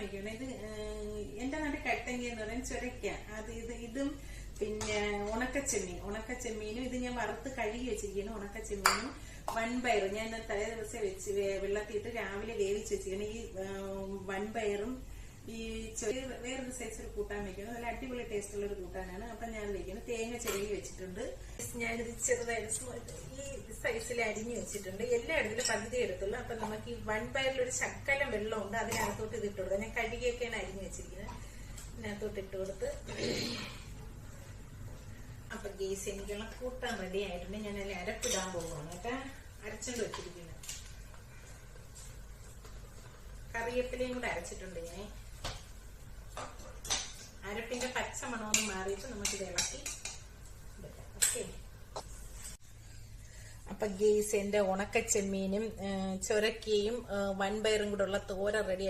ഇത് എന്റെ നാട്ടിൽ കട്ടങ്ങി എന്ന് പറയാൻ ചുരക്ക. ഇതും പിന്നെ ഉണക്കച്ചെമ്മീനും ഇത് ഞാൻ വറുത്ത് കഴുകി വെച്ചിരിക്കുന്നു. ഉണക്കച്ചെമ്മീനും വൻപയർ ഞാൻ തലേ ദിവസം വെച്ച് വെള്ളത്തിയിട്ട് രാവിലെ വേവിച്ച് വെച്ചിരിക്കുന്നു. ഈ വൻപയറും ഈ വേറൊരു സൈസ് ഒരു കൂട്ടാൻ വെക്കുന്നത് നല്ല അടിപൊളി ടേസ്റ്റ് ഉള്ള ഒരു കൂട്ടാനാണ്. അപ്പൊ ഞാൻ വെക്കുന്നത് തേങ്ങ ചിരകി വെച്ചിട്ടുണ്ട്. ഞാനിത് ചെറുതായിട്ട് ഈ സൈസിൽ അരിഞ്ഞു വെച്ചിട്ടുണ്ട്. എല്ലായിടത്തിലും പകുതി എടുത്തുള്ളൂ. അപ്പൊ നമുക്ക് ഈ വൻപയറിലൊരു ശക്കലം വെള്ളമുണ്ട്, അതിനകത്തോട്ട് ഇത് ഇട്ട് കൊടുക്കാം. ഞാൻ കഴുകിയൊക്കെയാണ് അരിഞ്ഞു വെച്ചിരിക്കുന്നത്. ഇതിനകത്തോട്ട് ഇട്ട് കൊടുത്ത് അപ്പൊ ഗേസ് എനിക്കുള്ള കൂട്ടാൻ റെഡി ആയിട്ടുണ്ട്. ഞാൻ അതിൽ അരപ്പിടാൻ പോകുവാണ് കേട്ടാ. അരച്ചുകൊണ്ട് വെച്ചിരിക്കുന്നത് കറിവേപ്പിലയും കൂടെ അരച്ചിട്ടുണ്ട് ഞാൻ. അരപ്പിന്റെ പച്ച മണമൊന്നും മാറിയിട്ട് നമുക്കിത് ഇളക്കി എടുക്കാം. ഓക്കെ. അപ്പൊ ഗേസ് എന്റെ ഉണക്കച്ചെമ്മീനും ചൊരക്കയും വൻപയറും കൂടെ ഉള്ള തോര റെഡി.